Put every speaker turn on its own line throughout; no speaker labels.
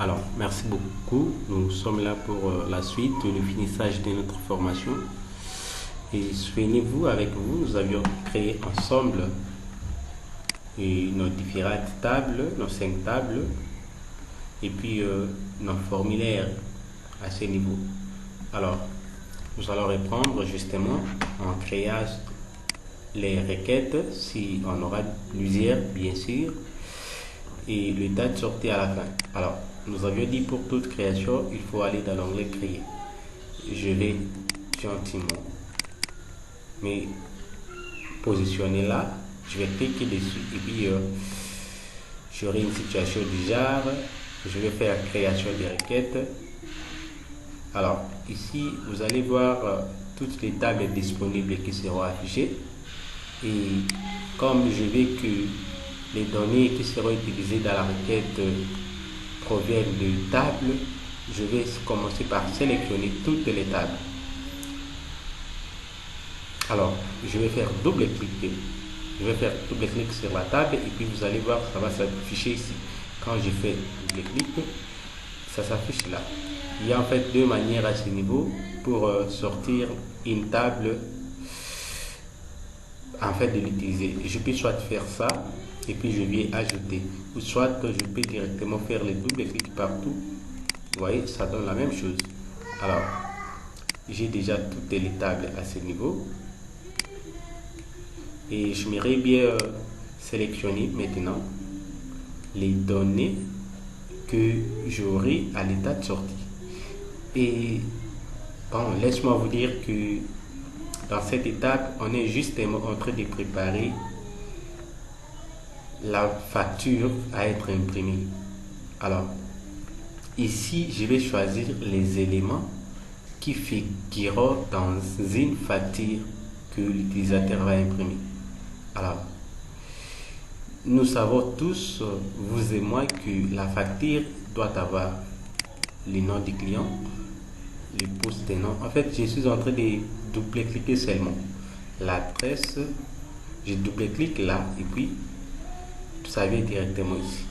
Alors, merci beaucoup. Nous sommes là pour la suite, le finissage de notre formation. Et souvenez-vous, avec vous, nous avions créé ensemble nos différentes tables, nos 5 tables, et puis nos formulaires à ce niveau. Alors, nous allons reprendre justement en créant les requêtes, si on aura plusieurs, bien sûr, et le date sortie à la fin. Alors, nous avions dit pour toute création, il faut aller dans l'onglet créer. Je vais gentiment me positionner là. Je vais cliquer dessus et puis j'aurai une situation du genre. Je vais faire création des requêtes. Alors, ici, vous allez voir toutes les tables disponibles qui seront affichées. Et comme je veux que les données qui seront utilisées dans la requête proviennent de tables, je vais commencer par sélectionner toutes les tables. Alors, je vais faire double-clic. Je vais faire double-clic sur la table et puis vous allez voir, ça va s'afficher ici. Quand je fais double-clic, ça s'affiche là. Il y a en fait 2 manières à ce niveau pour sortir une table, en fait, de l'utiliser. Je peux soit faire ça et puis je viens ajouter, ou soit je peux directement faire les double clics partout. Vous voyez, ça donne la même chose. Alors, j'ai déjà toutes les tables à ce niveau et je m'aimerais bien sélectionner maintenant les données que j'aurai à l'état de sortie. Et bon, laisse-moi vous dire que dans cette étape, on est justement en train de préparer la facture à être imprimée. Alors, ici, je vais choisir les éléments qui figureront dans une facture que l'utilisateur va imprimer. Alors, nous savons tous, vous et moi, que la facture doit avoir le nom du client, le poste et nom. En fait, je suis en train de double-cliquer seulement l'adresse. Je double-clique là et puis ça vient directement ici.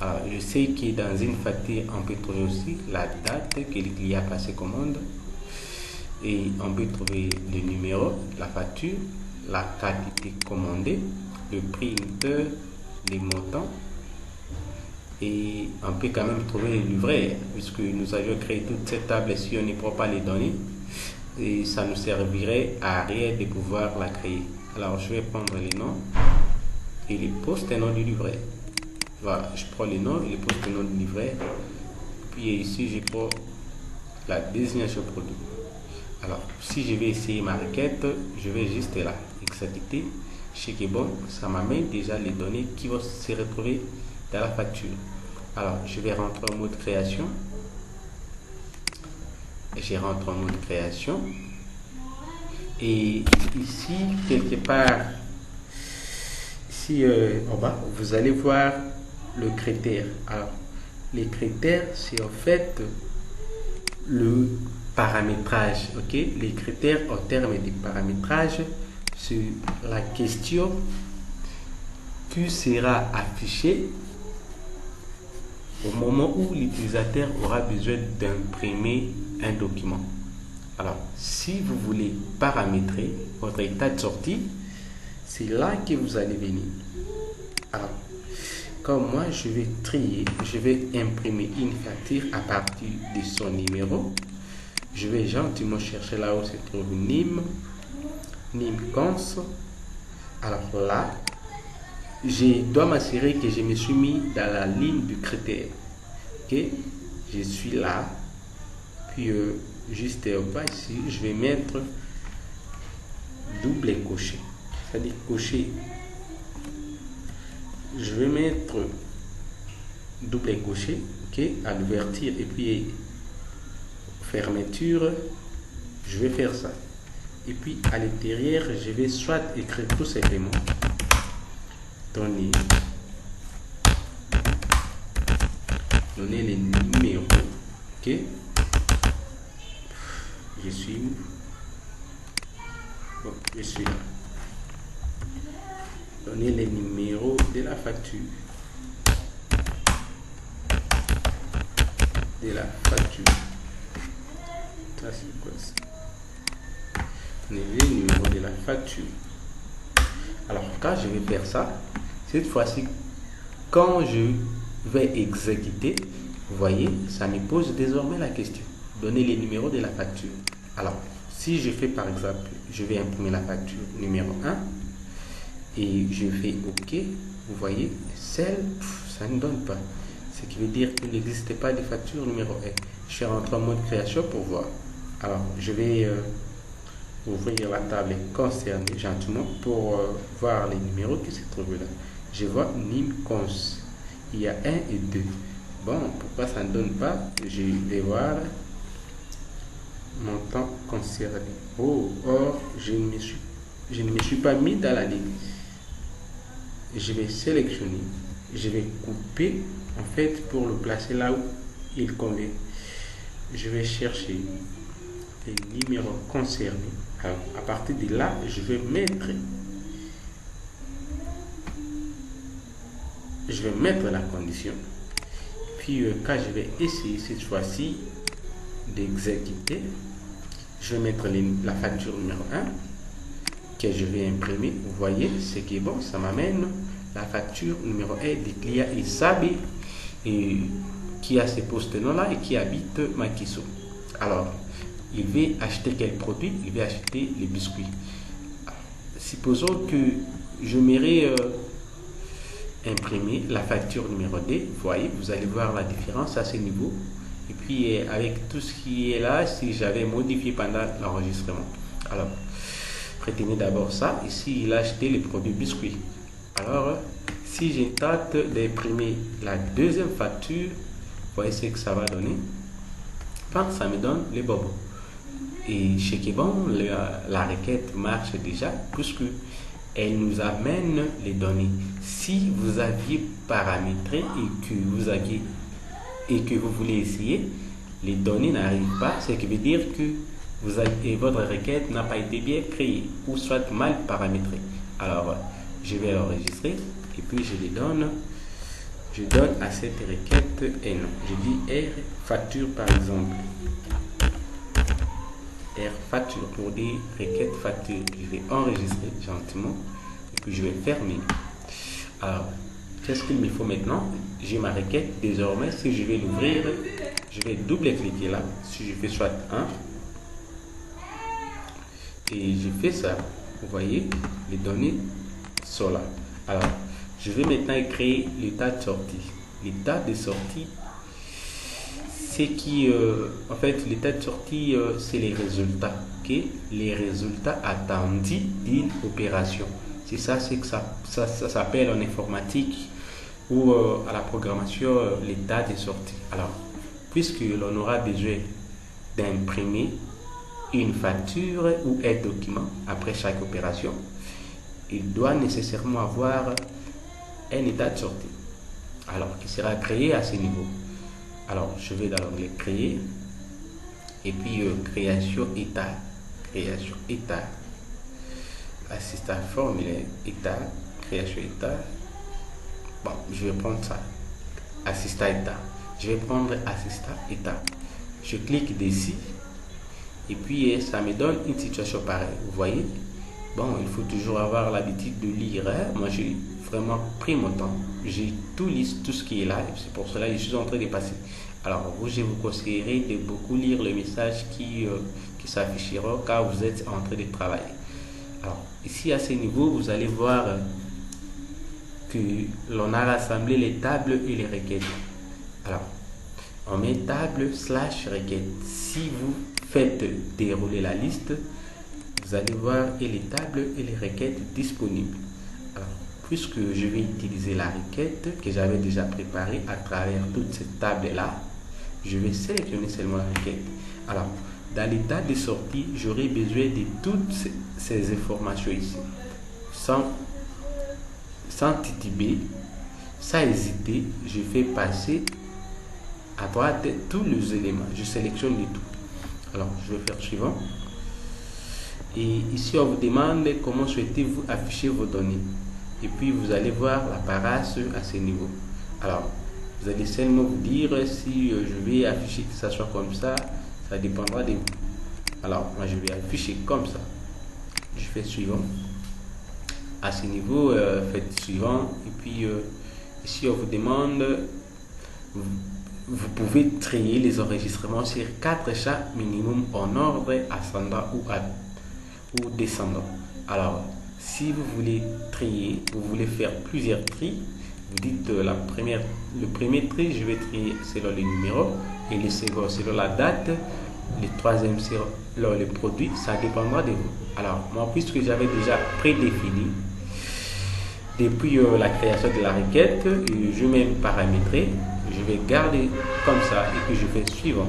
Alors, je sais que dans une facture, on peut trouver aussi la date que le client a passé commande et on peut trouver le numéro de la facture, la quantité commandée, le prix unitaire, les montants et on peut quand même trouver le livret puisque nous avions créé toute cette table. Si on n'y prend pas les données, et ça nous servirait à rien de pouvoir la créer. Alors, je vais prendre les noms et les postes et noms du livret. Voilà, je prends les noms et les postes et noms du livret. Puis ici, je prends la désignation produit. Alors, si je vais essayer ma requête, je vais juste là, exécuter. Je sais que bon, ça m'amène déjà les données qui vont se retrouver dans la facture. Alors, je vais rentrer en mode création. Je rentre en mode création. Et ici, quelque part, ici en bas, vous allez voir le critère. Alors, les critères, c'est en fait le paramétrage. Ok, les critères en termes de paramétrage, c'est la question qui sera affichée au moment où l'utilisateur aura besoin d'imprimer un document. Alors, si vous voulez paramétrer votre état de sortie, c'est là que vous allez venir. Alors, comme moi, je vais trier, je vais imprimer une facture à partir de son numéro. Je vais gentiment chercher là où se trouve NIM, cons. Alors là, je dois m'assurer que je me suis mis dans la ligne du critère. Ok, je suis là. Puis juste en bas ici, je vais mettre double cocher. C'est-à-dire cocher. Je vais mettre double cocher, ok, à l'ouverture et puis fermeture. Je vais faire ça. Et puis à l'intérieur, je vais soit écrire tout simplement donner les numéros. Ok, je suis où? Bon, je suis là. Donner les numéros de la facture. de la facture. Ça, c'est quoi ça? Le numéro de la facture. Alors, quand je vais faire ça, cette fois-ci, quand je vais exécuter, vous voyez, ça me pose désormais la question. Donnez les numéros de la facture. Alors, si je fais par exemple, je vais imprimer la facture numéro 1 et je fais OK, vous voyez, celle, ça ne donne pas. Ce qui veut dire qu'il n'existe pas de facture numéro 1. Je suis rentré en mode création pour voir. Alors, je vais ouvrir la table concernée gentiment pour voir les numéros qui se trouvent là. Je vois NIMCONS. Il y a 1 et 2. Bon, pourquoi ça ne donne pas? Je vais voir montant concerné. Oh, or, je ne me suis pas mis dans la ligne. Je vais sélectionner. Je vais couper, en fait, pour le placer là où il convient. Je vais chercher les numéros concernés. Alors, à partir de là, je vais mettre la condition. Puis, quand je vais essayer cette fois-ci d'exécuter, je vais mettre la facture numéro 1 que je vais imprimer. Vous voyez, ce qui est bon, ça m'amène la facture numéro 1 de Clia Isabi et qui a ce poste-nom-là et qui habite Makiso. Alors, il va acheter quel produit? Il va acheter les biscuits. Supposons que je m'aimerais imprimer la facture numéro 2. Vous voyez, vous allez voir la différence à ce niveau. Et puis, avec tout ce qui est là, si j'avais modifié pendant l'enregistrement. Alors, retenez d'abord ça. Ici, il a acheté les produits biscuits. Alors, si je tente d'imprimer la deuxième facture, vous voyez ce que ça va donner. Enfin, ça me donne les bobos. Et chez Kebon, la requête marche déjà puisque elle nous amène les données. Si vous aviez paramétré et que vous voulez essayer, les données n'arrivent pas, ce qui veut dire que votre requête n'a pas été bien créée ou soit mal paramétrée. Alors, je vais l'enregistrer et puis je les donne. Je donne à cette requête un nom. Je dis R facture par exemple. R facture pour des requêtes facture. Je vais enregistrer gentiment et puis je vais fermer. Alors, qu'est-ce qu'il me faut maintenant? J'ai ma requête. Désormais, si je vais l'ouvrir, je vais double-cliquer là. Si je fais soit 1 et je fais ça, vous voyez, les données sont là. Alors, je vais maintenant créer l'état de sortie. L'état de sortie, c'est qui, en fait, l'état de sortie, c'est les résultats. Okay? Les résultats attendus d'une opération. C'est ça, c'est que ça s'appelle en informatique ou à la programmation l'état de sortie. Alors, puisque l'on aura besoin d'imprimer une facture ou un document après chaque opération, il doit nécessairement avoir un état de sortie, alors qui sera créé à ce niveau. Alors, je vais dans l'onglet créer et puis création état, assistant formulaire état, création état. Bon, je vais prendre ça, assistant état. Je vais prendre assistant état. Je clique dessus et puis ça me donne une situation pareille. Vous voyez? Bon, il faut toujours avoir l'habitude de lire. Hein? Moi, j'ai vraiment pris mon temps. J'ai tout lu, tout ce qui est là. C'est pour cela que je suis en train de passer. Alors, vous, je vous conseillerais de beaucoup lire le message qui s'affichera quand vous êtes en train de travailler. Alors, ici, à ce niveau, vous allez voir que l'on a rassemblé les tables et les requêtes. Alors, on met table / requête. Si vous faites dérouler la liste, vous allez voir et les tables et les requêtes disponibles. Alors, puisque je vais utiliser la requête que j'avais déjà préparée à travers toute cette table-là, je vais sélectionner seulement la requête. Alors, dans l'état de sortie, j'aurai besoin de toutes ces informations ici. Sans tituber, sans hésiter, je fais passer à droite tous les éléments. Je sélectionne le tout. Alors, je vais faire suivant. Et ici, on vous demande comment souhaitez-vous afficher vos données. Et puis, vous allez voir la parasse à ce niveau. Alors, Vous allez seulement vous dire si je vais afficher que ça soit comme ça dépendra de vous. Alors, moi je vais afficher comme ça. Je fais suivant. À ce niveau, faites suivant. Et puis, ici, on vous demande, vous pouvez trier les enregistrements sur 4 chats minimum en ordre ascendant ou descendant. Alors, si vous voulez trier, vous voulez faire plusieurs tris, vous dites le premier tri, je vais trier selon le numéro, et le second selon la date, le troisième selon le produit, ça dépendra de vous. Alors, moi, puisque j'avais déjà prédéfini, depuis la création de la requête, je vais paramétrer, je vais garder comme ça et puis je fais suivant.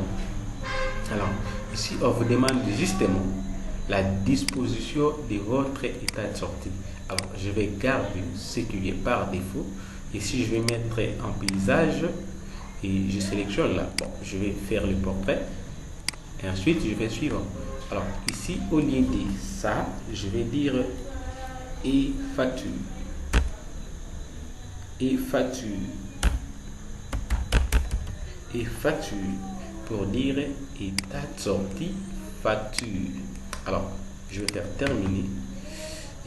Alors, ici, on vous demande justement la disposition de votre état de sortie. Alors, je vais garder ce qui est par défaut. Ici, je vais mettre en paysage et je sélectionne là. Bon, je vais faire le portrait et ensuite je vais suivant. Alors, ici, au lieu de ça, je vais dire et facture. Et facture. Et facture pour dire état de sortie facture. Alors, je vais faire terminer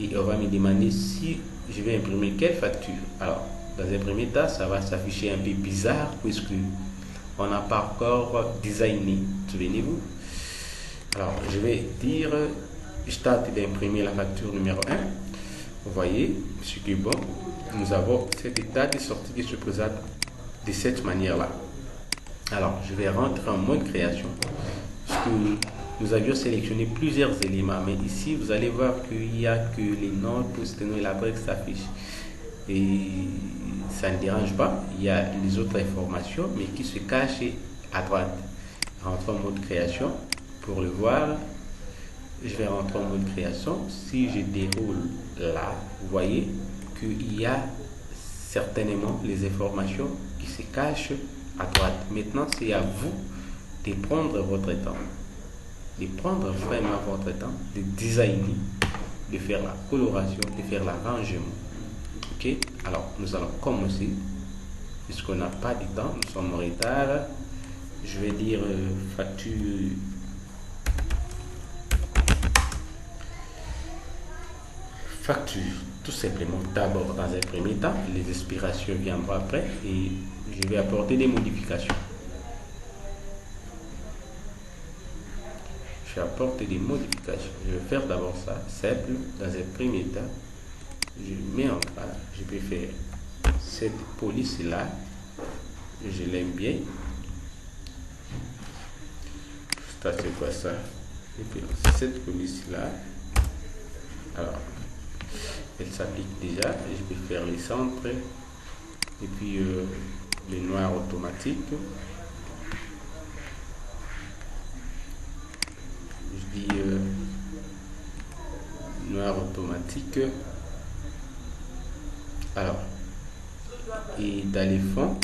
et on va me demander si je vais imprimer quelle facture. Alors, dans un premier temps, ça va s'afficher un peu bizarre puisque on n'a pas encore designé. Souvenez-vous. Alors, je vais dire, je tente d'imprimer la facture numéro 1. Vous voyez, ce qui est bon, nous avons cet état de sortie qui se présente de cette manière-là. Alors, je vais rentrer en mode création. Parce que nous avions sélectionné plusieurs éléments, mais ici, vous allez voir qu'il n'y a que les noms, post et l'adresse qui s'affichent. Et ça ne dérange pas. Il y a les autres informations, mais qui se cachent à droite. Rentrer en mode création. Pour le voir, je vais rentrer en mode création. Si je déroule là, vous voyez qu'il y a certainement les informations qui se cachent à droite. Maintenant, c'est à vous de prendre votre temps, de prendre vraiment votre temps, de designer, de faire la coloration, de faire l'arrangement. Ok, alors nous allons commencer. Puisqu'on n'a pas de temps, nous sommes en retard. Je vais dire facture. Facture, tout simplement. D'abord, dans un premier temps, les expirations viendront après et je vais apporter des modifications. Je vais apporter des modifications. Je vais faire d'abord ça, simple. Dans un premier temps, je mets en place, je peux faire cette police-là. Je l'aime bien. Ça, c'est quoi ça? Et puis, cette police-là. Alors, elle s'applique déjà. Je peux faire les centres et puis le noir automatique. Je dis noir automatique. Alors, et dans les fonds,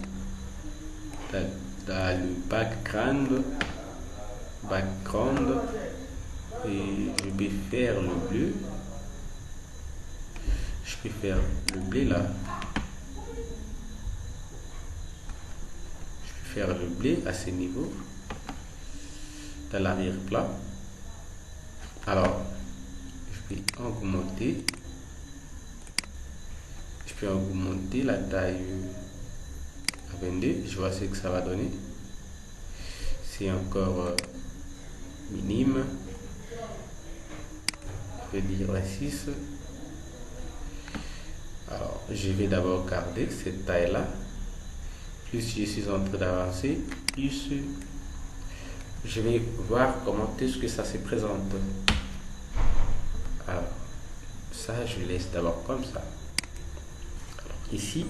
dans le background, et je vais faire le bleu. Je peux faire le bleu là. Je peux faire le bleu à ce niveau, dans l'arrière-plan. Alors, je vais augmenter. Je peux augmenter la taille à 22. Je vois ce que ça va donner. C'est encore minime. Je vais dire la 6. Alors, je vais d'abord garder cette taille-là. Plus je suis en train d'avancer, plus je vais voir comment est-ce que ça se présente. Alors, ça, je laisse d'abord comme ça. Alors, ici,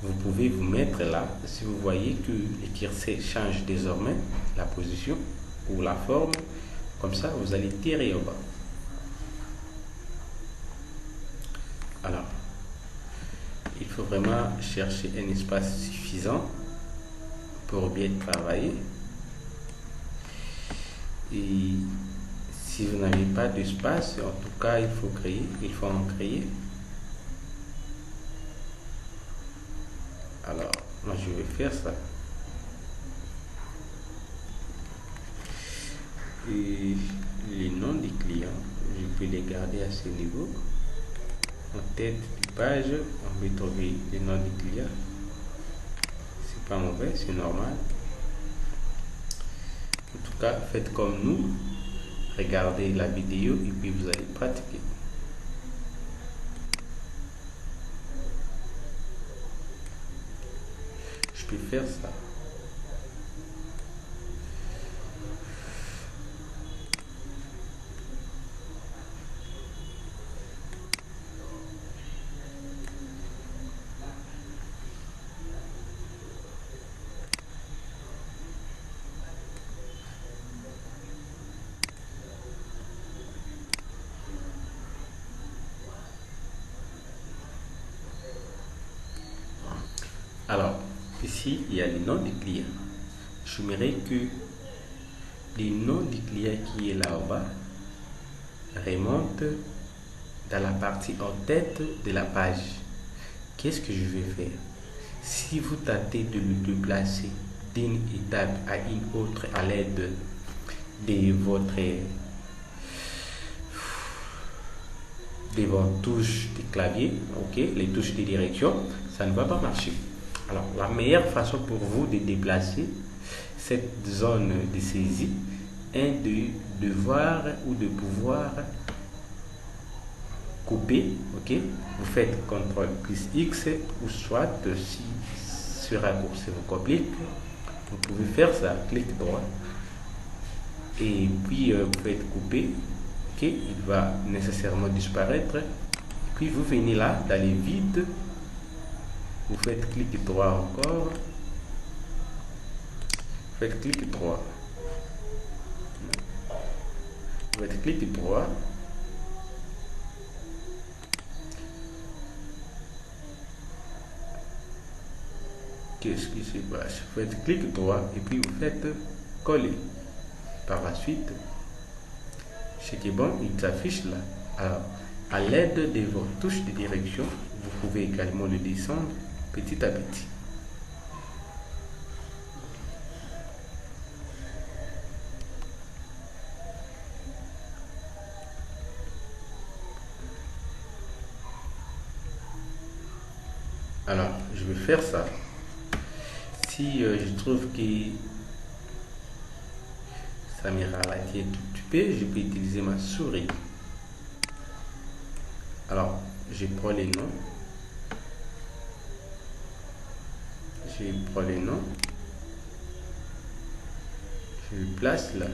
vous pouvez vous mettre là. Si vous voyez que le curseur change désormais la position ou la forme, comme ça, vous allez tirer au bas. Alors, il faut vraiment chercher un espace suffisant pour bien travailler. Et si vous n'avez pas d'espace, en tout cas, il faut en créer. Alors, moi je vais faire ça. Et les noms des clients, je peux les garder à ce niveau. En tête de page, on peut trouver les noms des clients. C'est pas mauvais, c'est normal. En tout cas, faites comme nous. Regardez la vidéo et puis vous allez pratiquer. Je peux faire ça. Alors, ici, il y a les noms des clients. J'aimerais que les noms des clients qui est là-bas remontent dans la partie en tête de la page. Qu'est-ce que je vais faire? Si vous tâtez de le déplacer d'une étape à une autre à l'aide de vos touches de clavier, ok, les touches de direction, ça ne va pas marcher. Alors, la meilleure façon pour vous de déplacer cette zone de saisie est de voir ou de pouvoir couper, ok. Vous faites CTRL plus X ou soit si ce raccourci vous complique, vous pouvez faire ça, clic droit et puis vous faites couper, ok, il va nécessairement disparaître. Puis vous venez là dans les vides, vous faites clic droit encore, faites clic droit, vous faites clic droit. Qu'est-ce qui se passe? Vous faites clic droit et puis vous faites coller. Par la suite, ce qui est bon, il s'affiche là. Alors, à l'aide de vos touches de direction, vous pouvez également le descendre petit à petit. Alors, je vais faire ça. Si je trouve que ça me ralentit un tout petit peu, je peux utiliser ma souris. Alors, je prends les noms. Je prends les noms. Je le place là.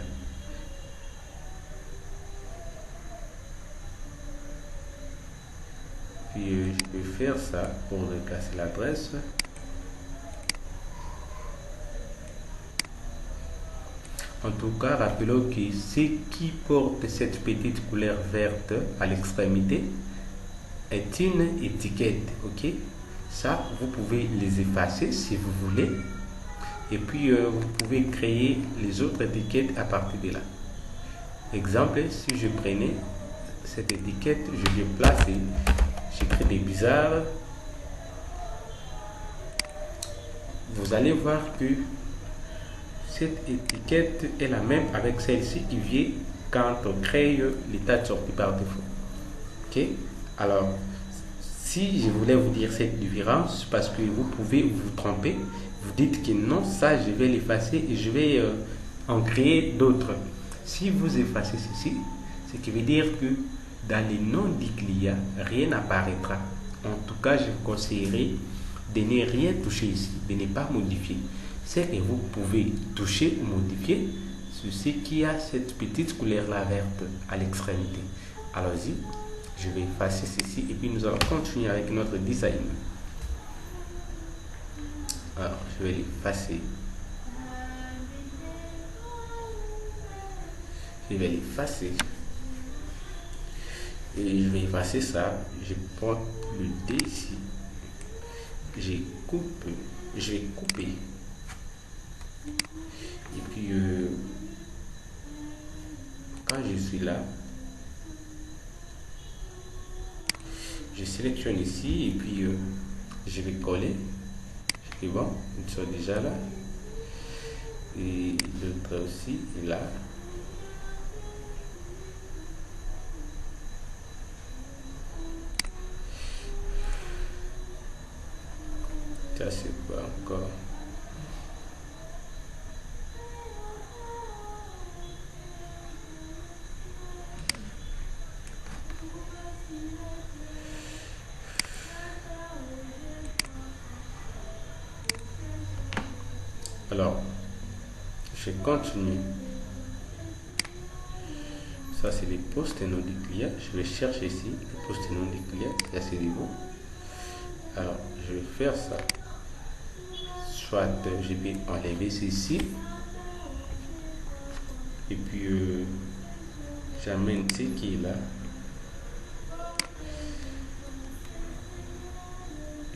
Puis je peux faire ça pour replacer l'adresse. En tout cas, rappelons que ce qui porte cette petite couleur verte à l'extrémité est une étiquette, ok? Ça, vous pouvez les effacer si vous voulez. Et puis, vous pouvez créer les autres étiquettes à partir de là. Exemple, si je prenais cette étiquette, je vais placer, j'écris des bizarres. Vous allez voir que cette étiquette est la même avec celle-ci qui vient quand on crée l'état de sortie par défaut. Ok? Alors, si je voulais vous dire cette différence, parce que vous pouvez vous tromper, vous dites que non, ça je vais l'effacer et je vais en créer d'autres. Si vous effacez ceci, ce qui veut dire que dans les noms des clients, rien n'apparaîtra. En tout cas, je vous conseillerais de ne rien toucher ici, de ne pas modifier. C'est que vous pouvez toucher ou modifier sur ce qui a cette petite couleur là verte à l'extrémité. Allons-y, je vais effacer ceci et puis nous allons continuer avec notre design. Alors, je vais l'effacer. Je vais l'effacer. Et je vais effacer ça. Je prends le dé ici. Je vais couper. Et puis, quand je suis là, je sélectionne ici et puis je vais coller. Je C'est bon, ils sont déjà là. Et l'autre aussi est là. Ça c'est pas encore. Alors, je continue. Ça, c'est les postes et noms des clients. Je vais chercher ici les postes et noms des clients. Là, c'est des mots. Alors, je vais faire ça. Soit je vais enlever ceci. Et puis, j'amène ce qui est là.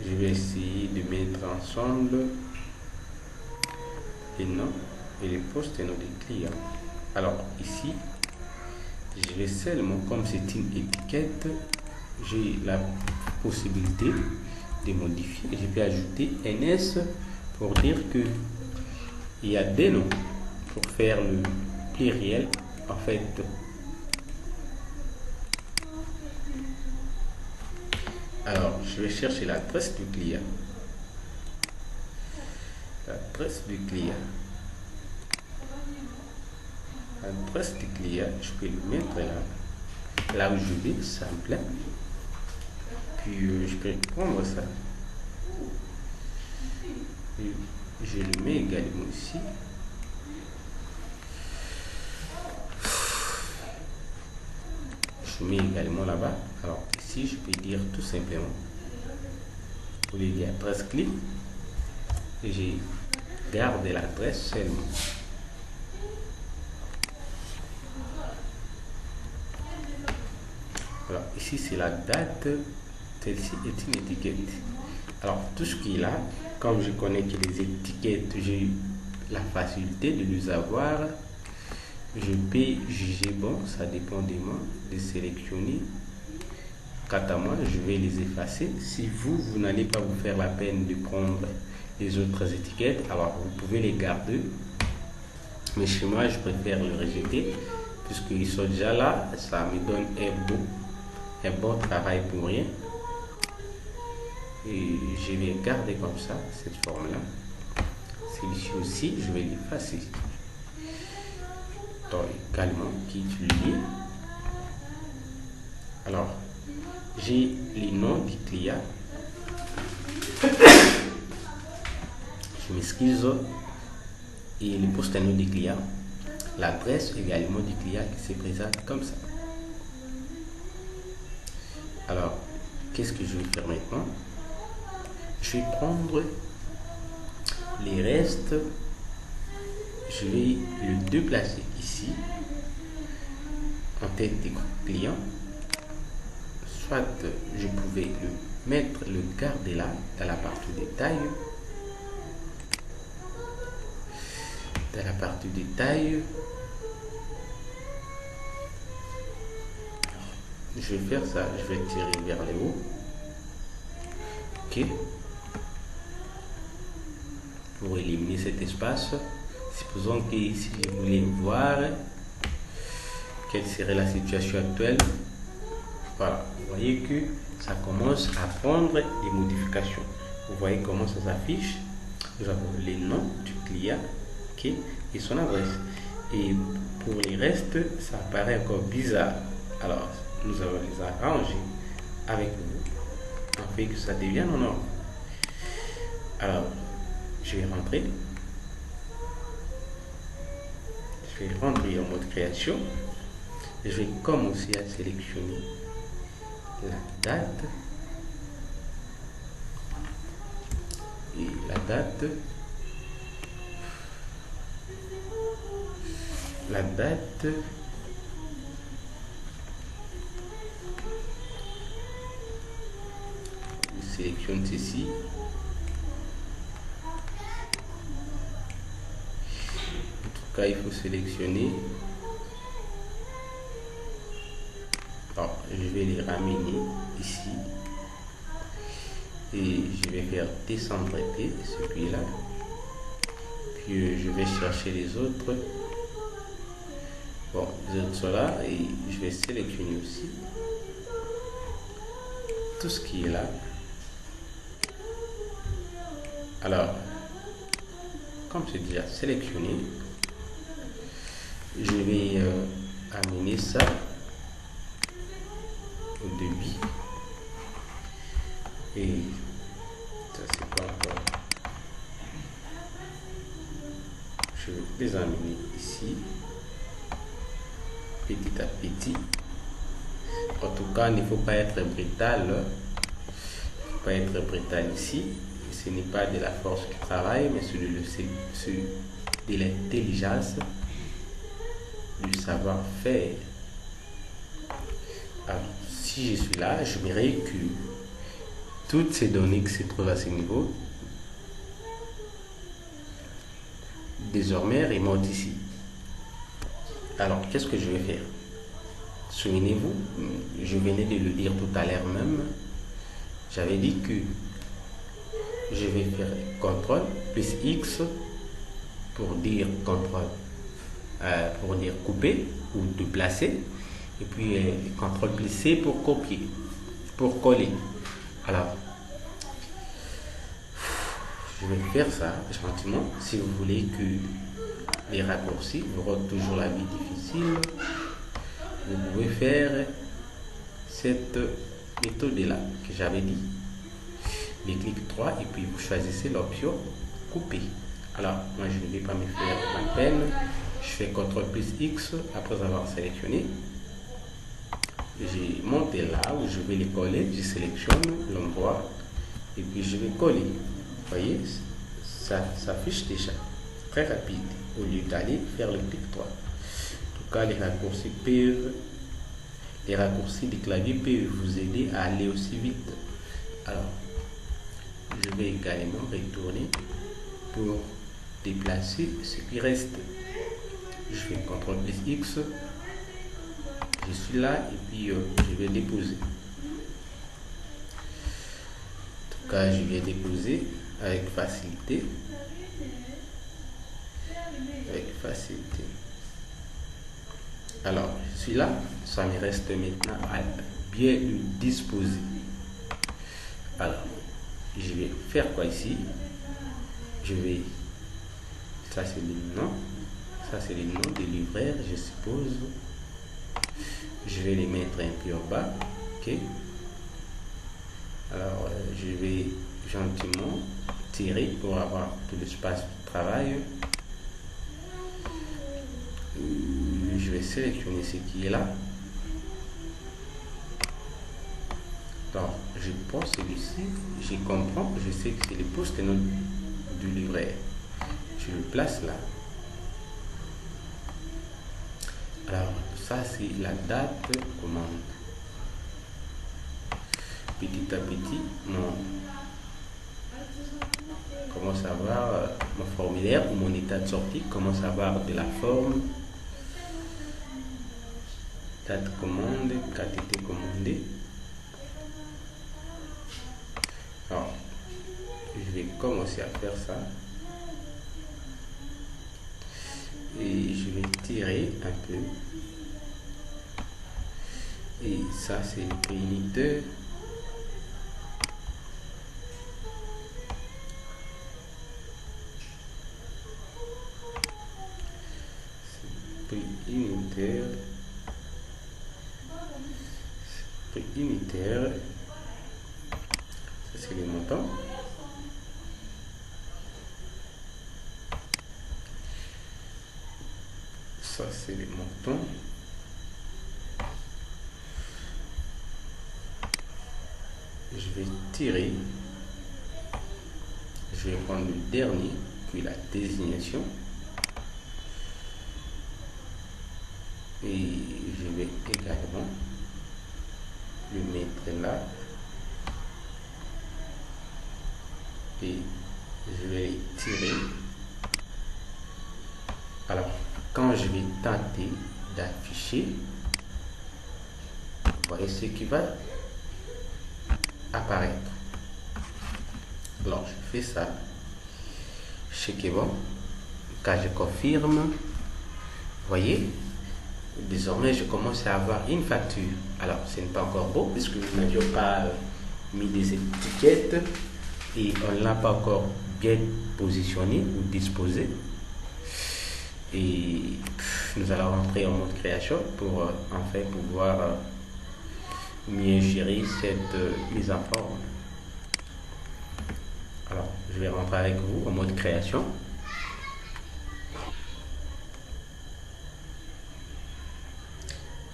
Je vais essayer de mettre ensemble les noms et les postes et noms des clients. Alors, ici, je vais seulement, comme c'est une étiquette, j'ai la possibilité de modifier. Je vais ajouter NS pour dire que il y a des noms pour faire le pluriel en fait. Alors, je vais chercher l'adresse du client. L'adresse du client. L'adresse du client, je peux le mettre là. Là où je vais, simple. Puis je peux prendre ça. Et je le mets également ici. Je mets également là-bas. Alors ici, je peux dire tout simplement, au lieu d'adresse clic, j'ai gardé l'adresse seulement. Alors ici, c'est la date. Celle-ci est une étiquette. Alors tout ce qui est là, comme je connais que les étiquettes, j'ai eu la facilité de les avoir. Je peux juger bon, ça dépend de moi, de sélectionner. Quant à moi, je vais les effacer. Si vous n'allez pas vous faire la peine de prendre les autres étiquettes, alors vous pouvez les garder. Mais chez moi, je préfère les rejeter, puisqu'ils sont déjà là. Ça me donne un bon travail pour rien. Et je vais garder comme ça, cette forme-là. Celui-ci aussi, je vais l'effacer. Donc, également, qui utilise. Alors, j'ai les noms des clients. Je m'excuse. Et le poste nom des clients. L'adresse également du client qui se présente comme ça. Alors, qu'est-ce que je vais faire maintenant? Je vais prendre les restes. Je vais le déplacer ici en tête des clients. Soit je pouvais le garder là dans la partie détail. Dans la partie détail, je vais faire ça. Je vais tirer vers le haut. Ok. Pour éliminer cet espace. Supposons que ici je voulais voir quelle serait la situation actuelle. Voilà, vous voyez que ça commence à prendre des modifications. Vous voyez comment ça s'affiche. Nous avons les noms du client, okay, et son adresse. Et pour les restes, ça paraît encore bizarre. Alors, nous allons les arranger avec nous, en fait que ça devienne en ordre. Alors, je vais rentrer. Je vais rentrer en mode création. Je vais commencer à sélectionner la date et la date je sélectionne ceci. En tout cas, il faut sélectionner. Alors, je vais les ramener ici. et je vais faire descendre P, celui-là, puis je vais chercher les autres. Bon, les autres sont là et je vais sélectionner aussi tout ce qui est là. Alors, comme c'est déjà sélectionné, je vais amener ça au débit. Et ça c'est pas encore. Je vais les amener ici, petit à petit. En tout cas, il ne faut pas être brutal. Il ne faut pas être brutal ici. Ce n'est pas de la force qui travaille, mais c'est de l'intelligence, du savoir-faire. Alors, si je suis là, je verrai que toutes ces données qui se trouvent à ce niveau, désormais remontent ici. Alors, qu'est-ce que je vais faire? Souvenez-vous, je venais de le dire tout à l'heure même, j'avais dit que je vais faire CTRL plus X pour dire CTRL, pour dire couper ou déplacer, et puis CTRL plus C pour copier, pour coller. Alors, je vais faire ça gentiment. Si vous voulez que les raccourcis vous rendent toujours la vie difficile, vous pouvez faire cette méthode-là que j'avais dit. Les clics 3 et puis vous choisissez l'option couper. Alors, moi je ne vais pas me faire la peine. Je fais CTRL plus X après avoir sélectionné. J'ai monté là où je vais les coller. Je sélectionne l'endroit et puis je vais coller. Vous voyez, ça s'affiche déjà. Très rapide au lieu d'aller faire le clic 3. En tout cas, les raccourcis du clavier peuvent vous aider à aller aussi vite. Alors, je vais également retourner pour déplacer ce qui reste. Je fais CTRL plus X. Je suis là et puis je vais déposer. En tout cas, je vais déposer avec facilité. Alors, je suis là. Ça me reste maintenant à bien le disposer. Alors, je vais faire quoi ici? Je vais, ça c'est le nom, ça c'est le nom de livreur, je suppose. Je vais les mettre un peu en bas, ok. Alors je vais gentiment tirer pour avoir tout l'espace de travail. Je vais sélectionner ce qui est là. Alors, je prends celui-ci, je comprends, je sais que c'est le poste nom du livret. Je le place là. Alors, ça c'est la date commande. Petit à petit, commence à avoir mon formulaire ou mon état de sortie commence à avoir de la forme. Date commande, quantité commandée. Alors, je vais commencer à faire ça. Et je vais tirer un peu. Et ça, c'est le prix unitaire. Prix unitaire. Prix unitaire. Ça, c'est les montants. Ça, c'est les montants. Je vais tirer. Je vais prendre le dernier, puis la désignation. Et je vais également le mettre là. Et je vais tirer. Alors, quand je vais tenter d'afficher, vous voyez ce qui va apparaître. Alors je fais ça, checker bon, quand je confirme, voyez, désormais je commence à avoir une facture. Alors ce n'est pas encore beau puisque nous n'avions pas mis des étiquettes et on ne l'a pas encore bien positionné ou disposé. Et nous allons rentrer en mode création pour enfin pouvoir mieux gérer cette mise en forme. Alors, je vais rentrer avec vous en mode création.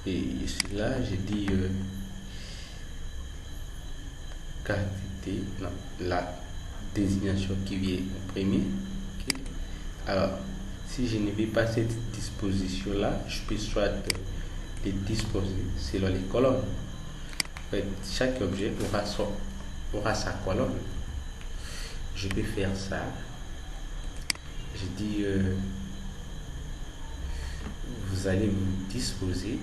Et ici, là, j'ai dit quantité, non, la désignation qui vient en premier. Okay. Alors, si je ne vais pas cette disposition-là, je peux soit les disposer selon les colonnes. En fait, chaque objet aura sa colonne. Je peux faire ça. Je dis, vous allez vous disposer,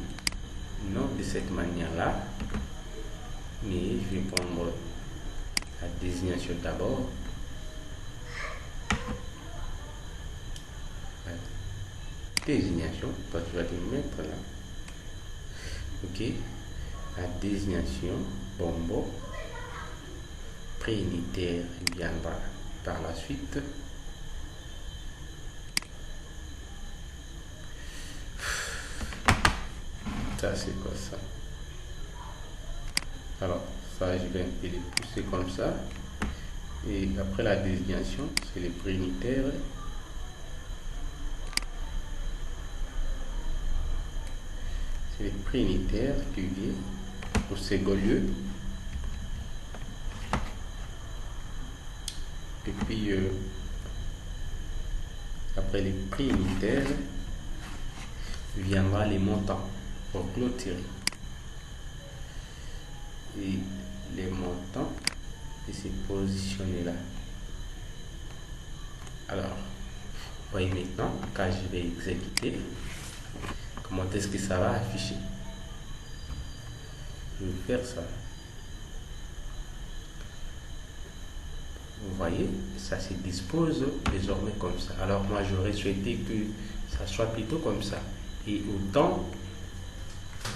non de cette manière-là, mais je vais prendre la désignation d'abord. Désignation, parce que je vais le mettre là. Ok, la désignation, bonbon, préunitaire viendra par la suite. Ça c'est quoi ça? Alors ça je vais les pousser comme ça. Et après la désignation, c'est les préunitaires. C'est les préunitaires qui viennent au second lieu. Et puis après les préunitaires viendra les montants pour clôturer. Et les montants, et c'est positionné là. Alors, voyez maintenant, quand je vais exécuter, comment est-ce que ça va afficher. Je vais faire ça. Vous voyez, ça se dispose désormais comme ça. Alors moi, j'aurais souhaité que ça soit plutôt comme ça. Et autant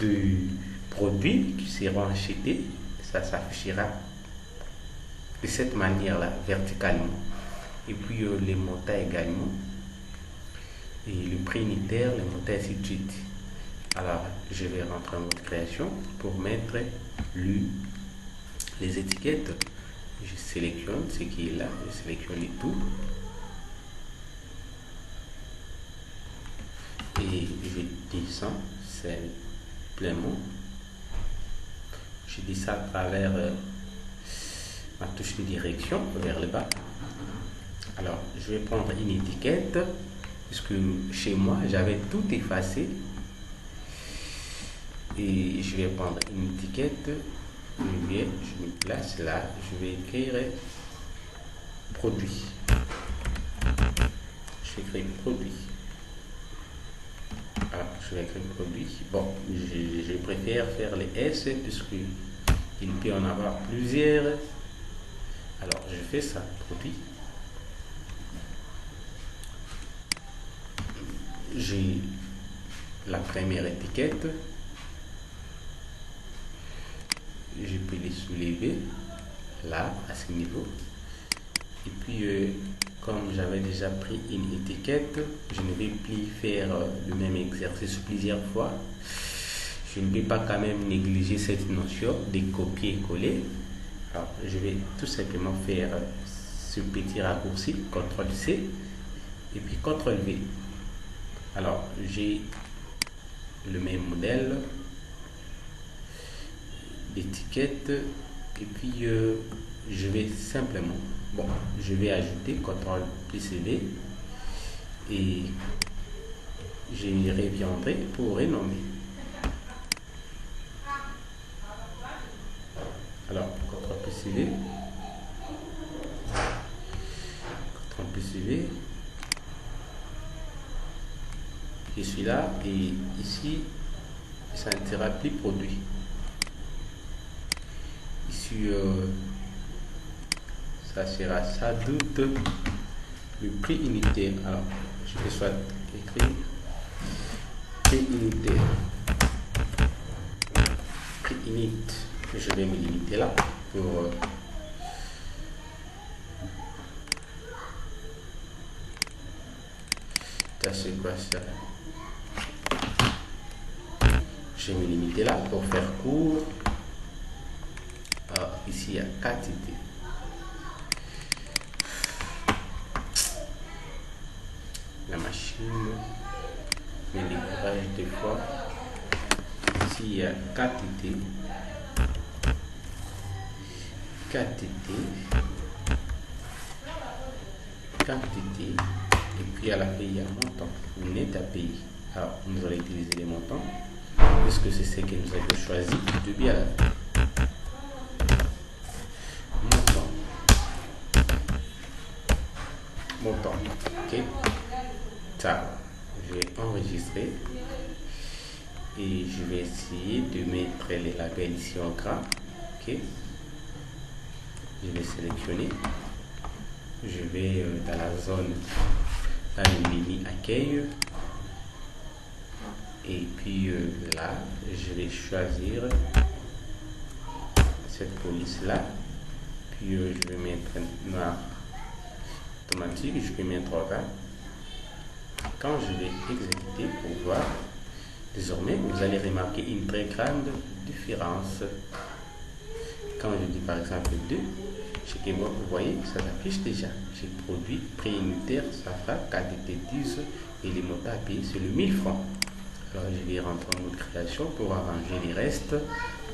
de produits qui seront achetés, ça s'affichera de cette manière-là, verticalement. Et puis les montants également. Et le prix unitaire, les montants, ainsi de suite. Alors, je vais rentrer en mode création pour mettre les étiquettes. Je sélectionne ce qui est là, je sélectionne tout. Et je descends simplement. Je descends à travers ma touche de direction vers le bas. Alors, je vais prendre une étiquette, puisque chez moi, j'avais tout effacé. Et je vais prendre une étiquette. Je me place là, je vais écrire produit. Je vais écrire produit. Alors, je vais écrire produit. Bon, je préfère faire les S puisque il peut en avoir plusieurs. Alors, je fais ça, produit. J'ai la première étiquette. Je peux les soulever là à ce niveau. Et puis comme j'avais déjà pris une étiquette, je ne vais plus faire le même exercice plusieurs fois. Je ne vais pas quand même négliger cette notion de copier-coller. Alors je vais tout simplement faire ce petit raccourci, CTRL-C et puis CTRL-V. Alors j'ai le même modèle d'étiquette et puis je vais simplement, je vais ajouter CTRL+V et je reviendrai pour renommer. Alors CTRL+V, CTRL+V, je suis là et ici ça ne sera plus produit. ça sera ça doute le prix unitaire. Alors, je vais soit écrire prix unitaire. Prix unit, je vais me limiter là pour ça c'est quoi ça? Je vais me limiter là pour faire court. Alors, ici il y a quantité. La machine me décourage des fois. Ici il y a quantité. Quantité. Et puis à la paye, il y a montant. Net à payer. Alors, nous allons utiliser les montants. Puisque c'est ce que nous avons choisi depuis à la fin. Montant. Ok. Ça, je vais enregistrer. Et je vais essayer de mettre les labels ici en gras. Ok. Je vais sélectionner. Je vais dans la zone, dans le menu accueil. Et puis là, je vais choisir cette police là. Puis je vais mettre noir automatique. Je vais mettre vert. Quand je vais exécuter pour voir, désormais vous allez remarquer une très grande différence. Quand je dis par exemple 2, ce que vous voyez, ça s'affiche déjà. J'ai produit prix unitaire, ça fera quantité 10 et les montants à payer, c'est le 1000 francs. Alors je vais rentrer en mode création pour arranger les restes.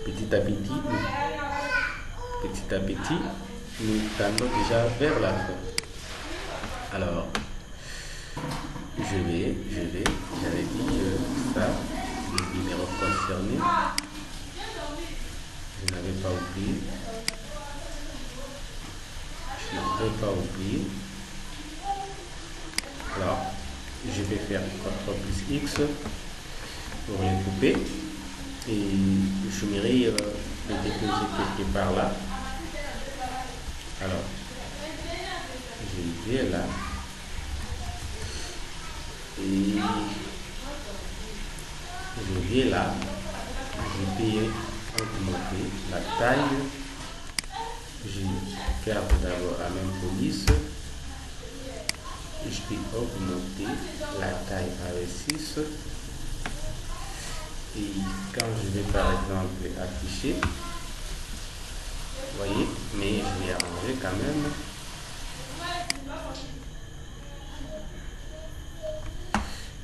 Petit à petit, nous tendons déjà vers la fin. Alors, j'avais dit ça, les numéros concernés. Je n'avais pas oublié. Alors, je vais faire CTRL plus X pour les couper et je m'irai les déposer quelque part là. Alors, je vais là et je vais là. Je vais augmenter la taille. Je garde d'abord la même police. Je vais augmenter la taille avec 6. Et quand je vais par exemple afficher, vous voyez, mais je vais arranger quand même.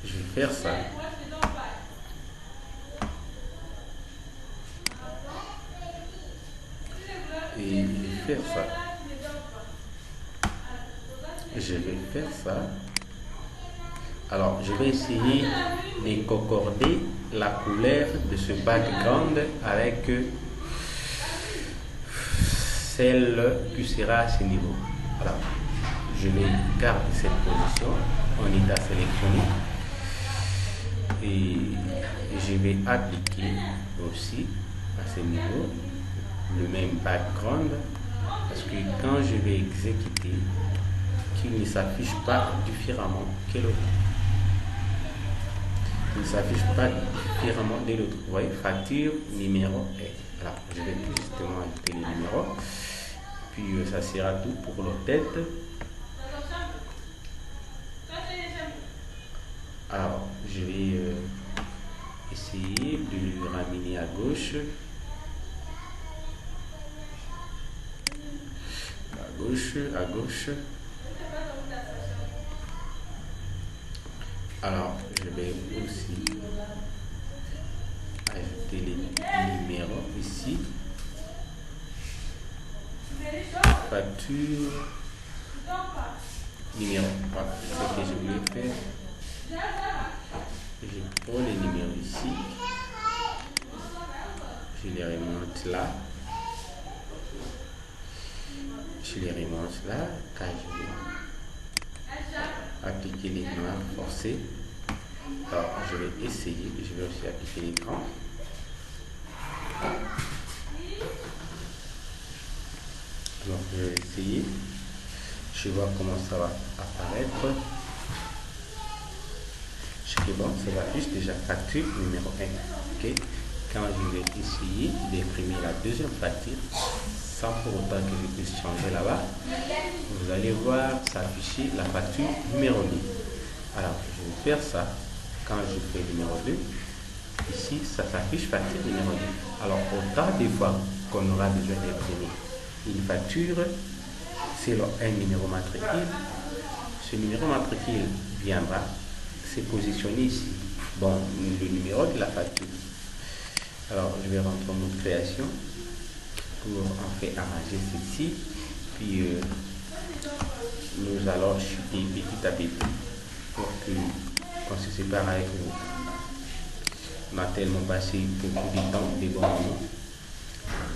Je vais faire ça. Et je vais faire ça. Je vais faire ça. Alors, je vais essayer de concorder la couleur de ce background avec celle qui sera à ce niveau. Alors, je vais garder cette position en état sélectionné et je vais appliquer aussi à ce niveau le même background parce que quand je vais exécuter, qu'il ne s'affiche pas différemment que l'autre. Il ne s'affiche pas différemment de l'autre. Vous voyez, facture numéro est. Voilà, je vais tout justement ajouter les numéros. Puis ça sera tout pour leur tête. Alors, je vais essayer de le ramener à gauche. À gauche. Alors, je vais aussi ajouter les numéros ici. Facture, numéro. Voilà, c'est ce que je voulais faire. Je prends les numéros ici. Je les remonte là. Quand je vais appliquer les noirs forcés. Alors, je vais essayer. Je vais aussi appliquer les grands. Alors, je vais essayer. Je vais voir comment ça va apparaître. C'est bon, ça s'affiche déjà facture numéro 1. Ok. Quand je vais essayer d'imprimer la deuxième facture, sans pour autant que je puisse changer là-bas, vous allez voir s'afficher la facture numéro 2. Alors, je vais faire ça. Quand je fais numéro 2, ici, ça s'affiche facture numéro 2. Alors, autant des fois qu'on aura besoin d'imprimer une facture selon un numéro matricule, ce numéro matricule viendra se positionner ici. Bon, le numéro de la facture. Alors, je vais rentrer en mode création pour en fait arranger ceci. Puis, nous allons chuter petit à petit pour qu'on se sépare avec vous. On a tellement passé beaucoup de temps, des bons moments,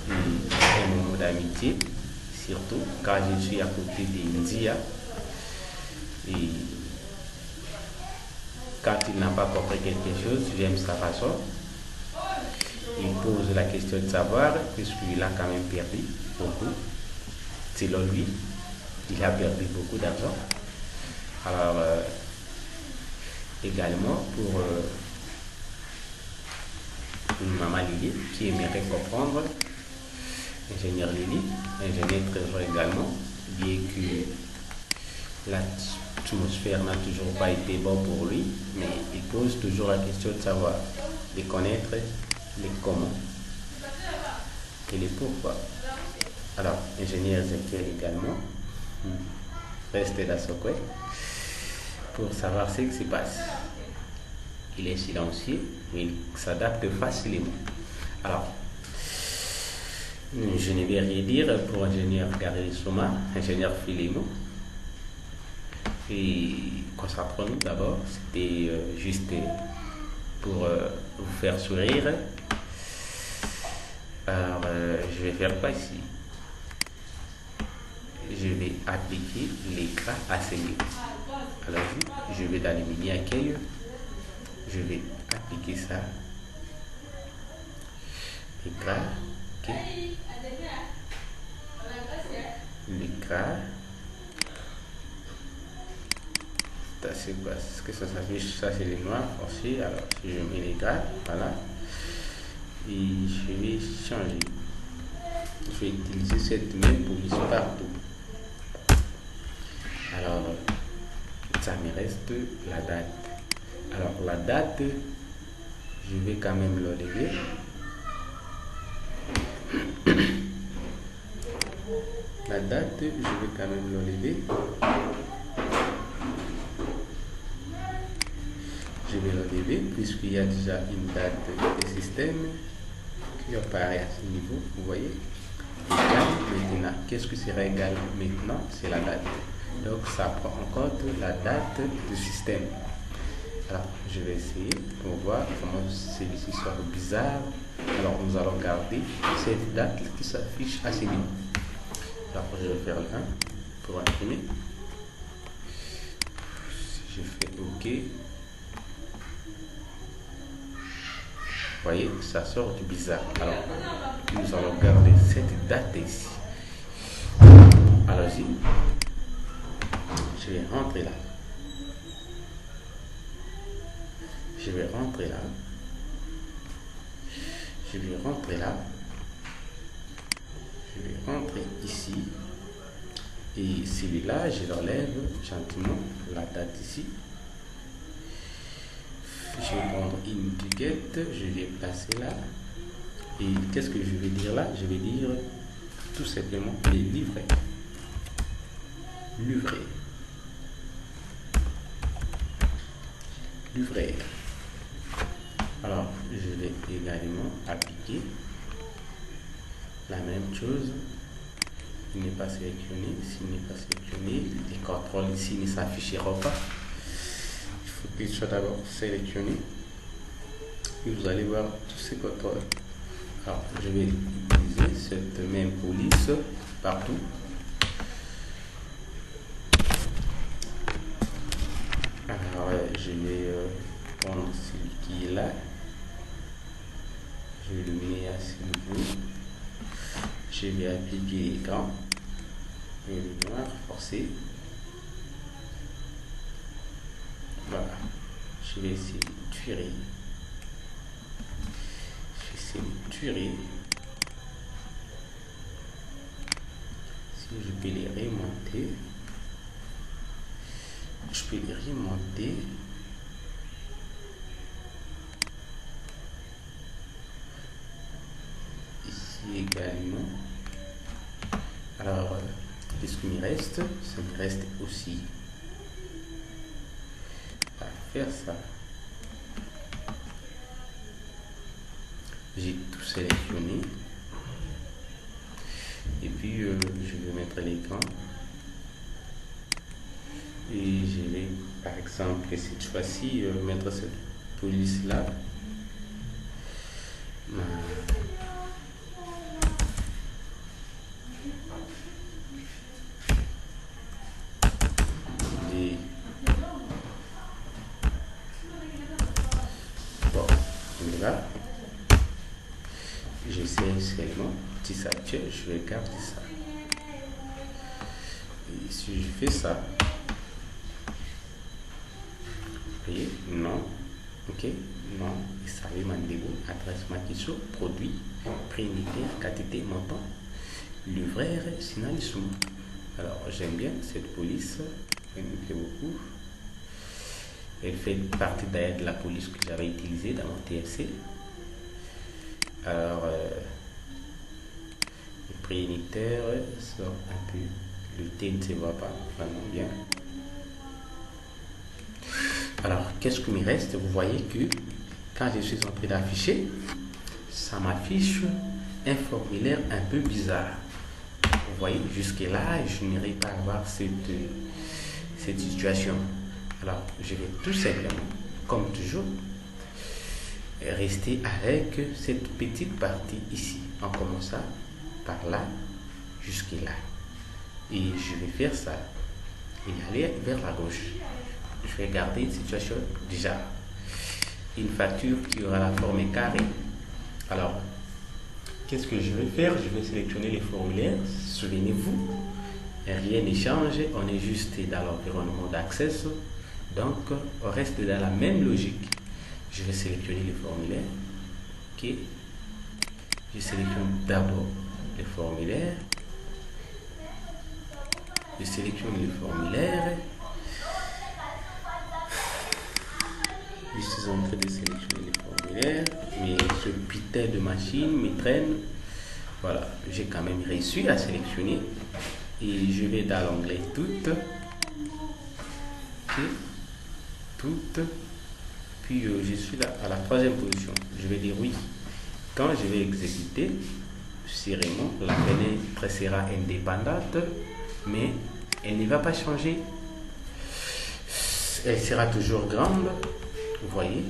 et un moment d'amitié, surtout quand je suis à côté de Ndia. Et quand il n'a pas compris quelque chose, j'aime sa façon. Il pose la question de savoir, puisqu'il a quand même perdu beaucoup. Selon lui, il a perdu beaucoup d'argent. Alors, également pour une maman Lily qui aimerait comprendre, ingénieur Lily, ingénieur trésor également, bien que l'atmosphère n'a toujours pas été bonne pour lui, mais il pose toujours la question de savoir, de connaître les comment et les pourquoi. Alors, ingénieur Ezekiel également, reste dans son coin pour savoir ce qui se passe. Il est silencieux, mais il s'adapte facilement. Alors, je ne vais rien dire pour ingénieur Gary Soma, ingénieur Philémon. Et concentrons-nous d'abord, c'était juste pour vous faire sourire. Alors, je vais faire quoi ici? Je vais appliquer l'écran à ce niveau. Alors, je vais dans les mini-accueils. Je vais appliquer ça. L'écran. Ok. L'écran. C'est quoi? Est-ce que ça s'affiche? Ça, c'est les noirs foncés. Alors, si je mets l'écran, voilà. Et je vais changer. Je vais utiliser cette même police partout. Alors, ça me reste la date. Alors, la date, je vais quand même l'enlever. La date, je vais quand même l'enlever. Je vais l'enlever puisqu'il y a déjà une date de système qui apparaît à ce niveau. Vous voyez? Égal maintenant. Qu'est-ce que sera égal maintenant? C'est la date. Donc, ça prend en compte la date du système. Alors, je vais essayer pour voir comment celui-ci sort bizarre. Alors, nous allons garder cette date qui s'affiche à ce niveau. Alors, je vais faire le 1 pour imprimer. Si je fais OK, vous voyez, ça sort du bizarre. Alors, nous allons garder cette date ici. Allons-y. Je vais rentrer là. Je vais rentrer là. Je vais rentrer là. Je vais rentrer ici. Et celui-là, je l'enlève gentiment. La date ici. Je vais prendre une étiquette. Je vais placer là. Et qu'est-ce que je vais dire là? Je vais dire tout simplement les livrets. Livré. Livret. Alors, je vais également appliquer la même chose. Il n'est pas sélectionné. S'il n'est pas sélectionné, les contrôles ici ne s'afficheront pas. Il faut qu'il soit d'abord sélectionné. Et vous allez voir tous ces contrôles. Alors, je vais utiliser cette même police partout. Alors, je vais prendre celui qui est là. Je vais le mettre à ce niveau. Je vais appliquer l'écran. et le noir forcé. Voilà, je vais essayer de tirer. Si je peux les remonter, ici également. Alors, qu'est-ce qu'il me reste? Ça me reste aussi à faire ça. J'ai tout sélectionné et puis je vais mettre l'écran et je vais par exemple cette fois-ci mettre cette police là. Et bon, là. Je sais seulement si ça tient, je vais garder ça. Et si je fais ça, vous voyez, non, ok, non, et ça va m'enlever adresse maquisson, produit, prix unitaire, quantité, montant, livraire, signalisme. Alors j'aime bien cette police, elle me plaît beaucoup. Elle fait partie d'ailleurs de la police que j'avais utilisée dans mon TFC. Alors, le prix unitaire sort un peu. Le T ne se voit pas vraiment bien. Alors, qu'est-ce qu'il me reste? Vous voyez que quand je suis en train d'afficher, ça m'affiche un formulaire un peu bizarre. Vous voyez, jusque-là, je n'irai pas avoir cette situation. Alors, je vais tout simplement, comme toujours, rester avec cette petite partie ici en commençant par là jusqu'à là, et je vais faire ça et aller vers la gauche. Je vais garder une situation déjà, une facture qui aura la forme carrée. Alors qu'est-ce que je vais faire? Je vais sélectionner les formulaires. Souvenez-vous, rien ne change, on est juste dans l'environnement d'accès, donc on reste dans la même logique. Je vais sélectionner les formulaires. Ok. Je sélectionne d'abord les formulaires. Je sélectionne les formulaires. Je suis en train de sélectionner les formulaires. Mais ce putain de machine me traîne. Voilà, j'ai quand même réussi à sélectionner. Et je vais dans l'onglet toutes. Ok. Toutes. Puis je suis là à la troisième position. Je vais dire oui. Quand je vais exécuter, sûrement la fenêtre sera indépendante, mais elle ne va pas changer. Elle sera toujours grande. Vous voyez,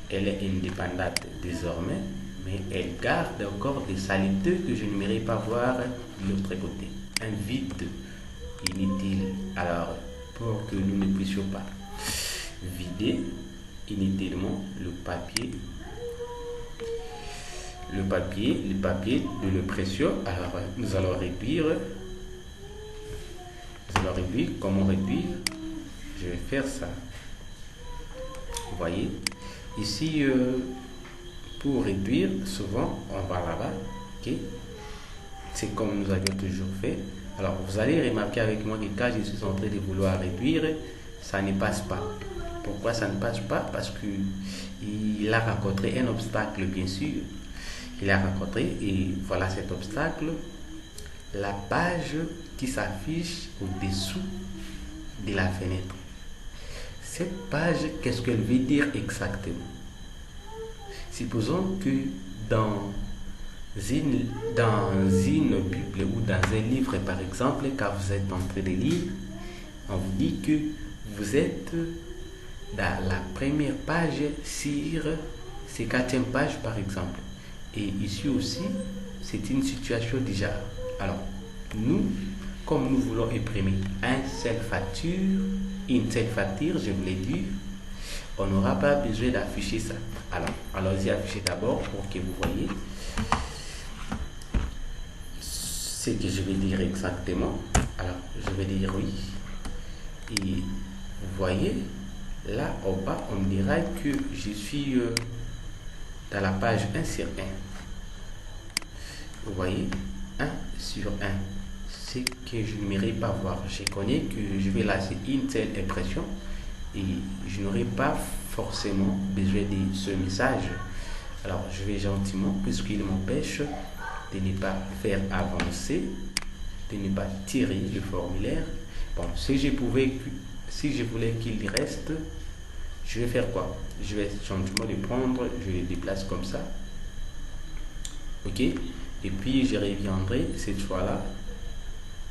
elle est indépendante désormais, mais elle garde encore des saletés que je n'aimerais pas voir de l'autre côté. Un vide inutile. Alors, pour que nous ne puissions pas vider inutilement le papier de l'impression. Alors nous allons réduire. Comment réduire? Je vais faire ça. Vous voyez ici, pour réduire, souvent on va là-bas. Ok, c'est comme nous avions toujours fait. Alors vous allez remarquer avec moi que quand je suis en train de vouloir réduire, ça ne passe pas. Pourquoi ça ne passe pas? Parce qu'il a rencontré un obstacle, bien sûr. Il a rencontré, et voilà cet obstacle, la page qui s'affiche au-dessous de la fenêtre. Cette page, qu'est-ce qu'elle veut dire exactement? Supposons que dans une Bible ou dans un livre, par exemple, quand vous êtes en train de lire, on vous dit que vous êtes dans la première page sur ces 4e page, par exemple. Et ici aussi, c'est une situation déjà. Alors, nous, comme nous voulons imprimer une seule facture, je vous l'ai dit, on n'aura pas besoin d'afficher ça. Alors, allons-y afficher d'abord pour que vous voyez ce que je vais dire exactement. Alors, je vais dire oui. Et vous voyez, là au bas, on me dira que je suis dans la page 1 sur 1. Vous voyez, 1 sur 1. Ce que je n'aimerais pas voir. Je connais que je vais laisser une telle impression et je n'aurai pas forcément besoin de ce message. Alors, je vais gentiment, puisqu'il m'empêche de ne pas faire avancer, de ne pas tirer le formulaire. Bon, si je voulais qu'il reste, je vais faire quoi? Je vais gentiment le prendre, je le déplace comme ça. Ok? Et puis, je reviendrai cette fois-là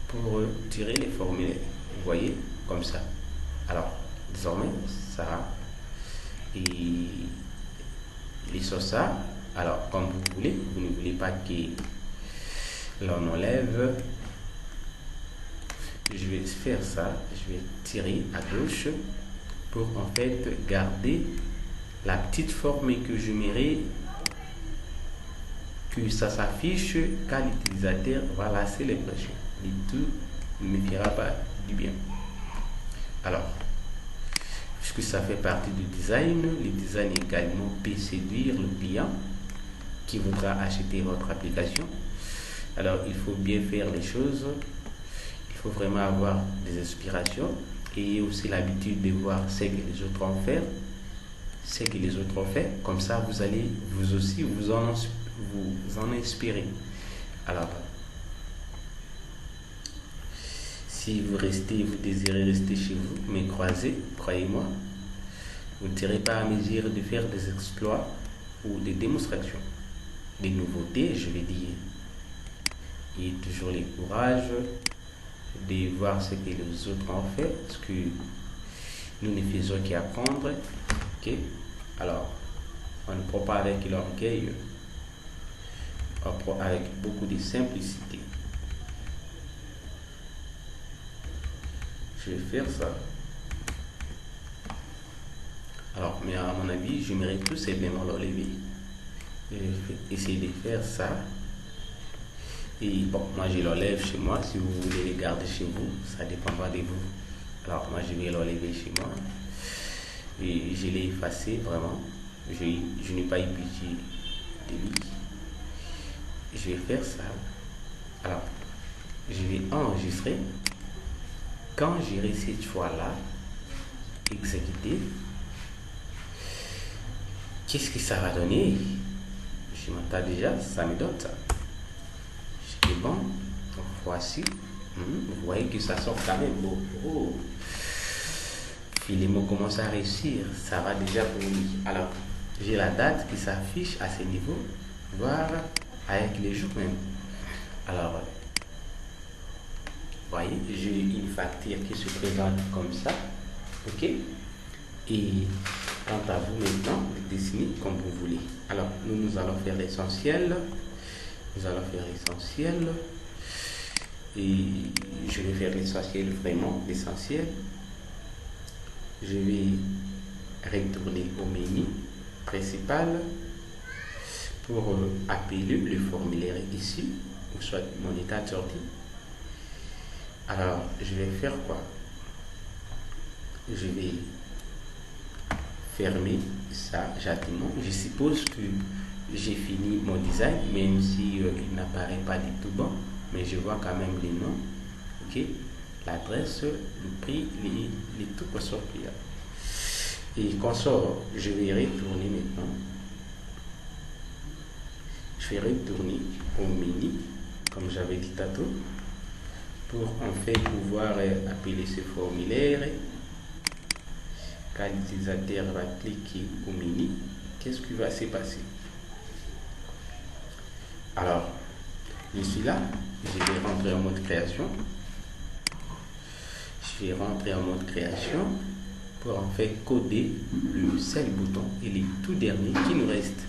pour tirer les formulaires. Vous voyez? Comme ça. Alors, désormais, ça. Et les ça. Alors, comme vous voulez, vous ne voulez pas que l'on enlève. Je vais faire ça. Je vais tirer à gauche pour en fait garder la petite forme que je m'irai, que ça s'affiche quand l'utilisateur va lasser l'impression. Et tout ne me fera pas du bien. Alors, puisque ça fait partie du design, le design également peut séduire le client qui voudra acheter votre application. Alors, il faut bien faire les choses. Il faut vraiment avoir des inspirations et aussi l'habitude de voir ce que les autres ont fait. Ce que les autres ont fait. Comme ça, vous allez vous aussi vous en inspirer. Alors, si vous désirez rester chez vous, mais croyez-moi, vous ne serez pas à mesure de faire des exploits ou des démonstrations, des nouveautés, je vais dire. Il y a toujours le courage de voir ce que les autres ont fait, parce que nous ne faisons qu'apprendre. Ok? Alors, on ne prend pas avec l'orgueil, on prend avec beaucoup de simplicité. Je vais faire ça. Alors, mais à mon avis, j'aimerais tout simplement l'enlever. Je vais essayer de faire ça. Et bon, moi je l'enlève chez moi. Si vous voulez les garder chez vous, ça dépendra de vous. Alors, moi je vais l'enlever chez moi. Et je l'ai effacé vraiment. Je n'ai pas eu pitié de lui. Je vais faire ça. Alors, je vais enregistrer. Quand j'irai cette fois-là exécuter, qu'est-ce que ça va donner? Je m'entends déjà, ça me donne ça. C'est bon. Voici. Vous voyez que ça sort quand même beau. Oh. Philémon commence à réussir. Ça va déjà pour lui. Alors, j'ai la date qui s'affiche à ce niveau, voire avec les jours même. Alors, vous voyez, j'ai une facture qui se présente comme ça. Ok? Et quant à vous maintenant, de dessiner comme vous voulez. Alors, nous allons faire l'essentiel. Nous allons faire l'essentiel. Et je vais faire l'essentiel, vraiment l'essentiel. Je vais retourner au menu principal pour appeler le formulaire ici, ou soit mon état de sortie. Alors, je vais faire quoi? Je vais fermer ça gentiment. Je suppose que j'ai fini mon design, même si il n'apparaît pas du tout bon, mais je vois quand même les noms, ok, l'adresse, le prix, les tout consort qu'il y a. Et consort, je vais retourner maintenant. Je vais retourner au menu, comme j'avais dit tantôt, pour en fait pouvoir appeler ce formulaire. Quand l'utilisateur va cliquer au menu, qu'est-ce qui va se passer? Alors, je suis là, je vais rentrer en mode création. Je vais rentrer en mode création pour en fait coder le seul bouton et les tout derniers qui nous restent.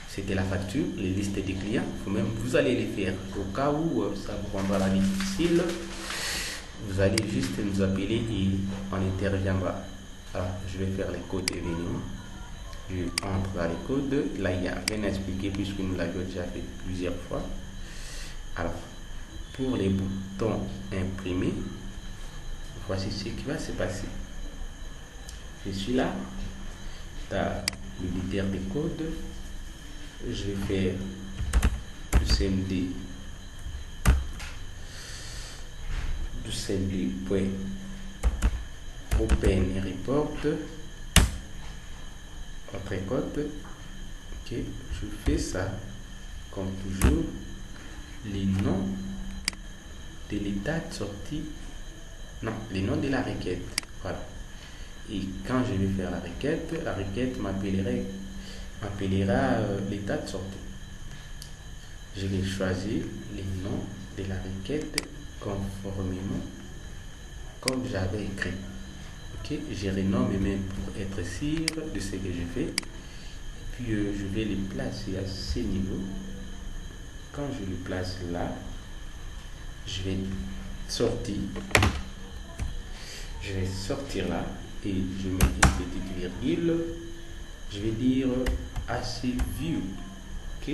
C'était la facture, les listes des clients. Vous allez les faire au cas où ça vous rendra la vie difficile. Vous allez juste nous appeler et on interviendra. Alors, je vais faire les codes événements. Je entre dans les codes. Là, il n'y a rien à expliquer puisque nous l'avions déjà fait plusieurs fois. Alors, pour les boutons imprimés, voici ce qui va se passer. Je suis là, dans l'éditeur de code, je vais faire du CMD point open report, autre code. Ok, je fais ça comme toujours, les noms de l'état de sortie, non, les noms de la requête. Voilà. Et quand je vais faire la requête m'appellera l'état de sortie. Je vais choisir les noms de la requête conformément comme j'avais écrit. Ok, je renomme même pour être sûr de ce que je fais. Puis je vais les placer à ce niveau. Quand je les place là, je vais sortir. Je vais sortir là et je mets une petite virgule. Je vais dire AC view. Ok,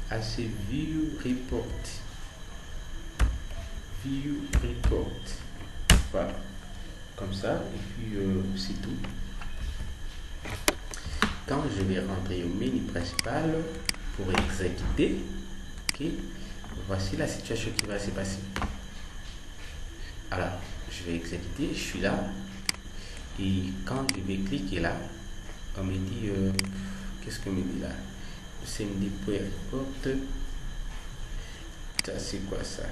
AC view report. View report. Voilà, comme ça. Et puis c'est tout. Quand je vais rentrer au menu principal pour exécuter, ok, voici la situation qui va se passer. Alors, je vais exécuter, je suis là, et quand je vais cliquer là, on me dit, qu'est-ce qu'on me dit là? CMD.report, ça c'est quoi ça?